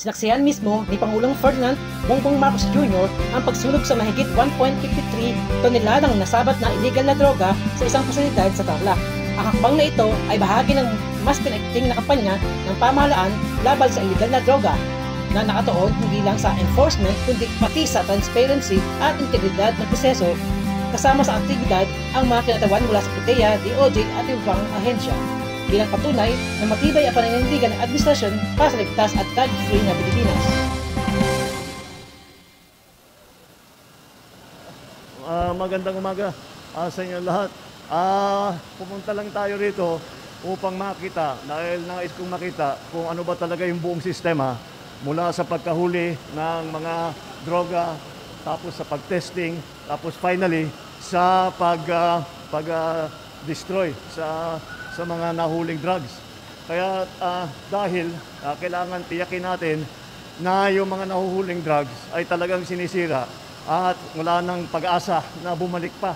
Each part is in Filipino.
Sinaksihan mismo ni Pangulong Ferdinand Bongbong Marcos Jr. ang pagsunog sa mahigit 1.53 toneladang nasabat na illegal na droga sa isang pasilidad sa Tarlac. Ang hakbang na ito ay bahagi ng mas pinagting na kampanya ng pamahalaan laban sa illegal na droga na nakatuon hindi lang sa enforcement kundi pati sa transparency at integridad ng proseso, kasama sa aktibidad ang mga kinatawan mula sa PIDEA, DOJ at ibang ahensya, bilang patunay na matibay ang paninindigan ng administrasyon para sa ligtas at drug-free na Pilipinas. Magandang umaga sa inyo lahat. Pumunta lang tayo rito upang makita, dahil nais kong makita kung ano ba talaga yung buong sistema mula sa pagkahuli ng mga droga, tapos sa pag-testing, tapos finally sa pag-destroy sa mga nahuling drugs. Kaya dahil kailangan tiyakin natin na yung mga nahuhuling drugs ay talagang sinisira at wala nang pag-asa na bumalik pa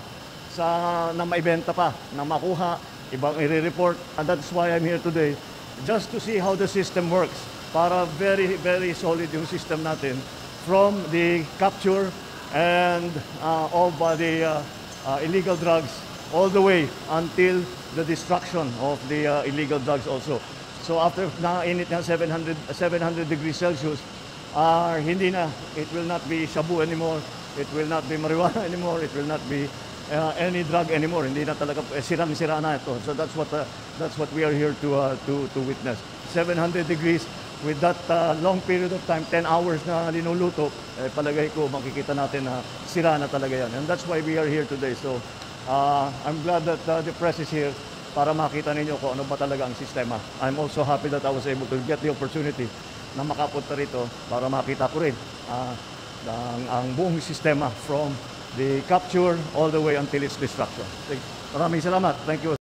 na maibenta pa, na makuha, ibang i-report. And that's why I'm here today, just to see how the system works, para very, very solid yung system natin from the capture and of the illegal drugs all the way until the destruction of the illegal drugs also. So after na-init ng 700 degrees Celsius, hindi na, it will not be shabu anymore, it will not be marijuana anymore, it will not be any drug anymore. Hindi na talaga, sirang-sira na ito. So that's what we are here to witness. 700 degrees with that long period of time, 10 hours na linuluto, palagay ko makikita natin na sira na talaga yan. And that's why we are here today. So I'm glad that the press is here para makita ninyo kung ano ba talaga ang sistema. I'm also happy that I was able to get the opportunity na makapunta rito para makita ko rin ang buong sistema from the capture all the way until its destruction. Maraming salamat. Thank you.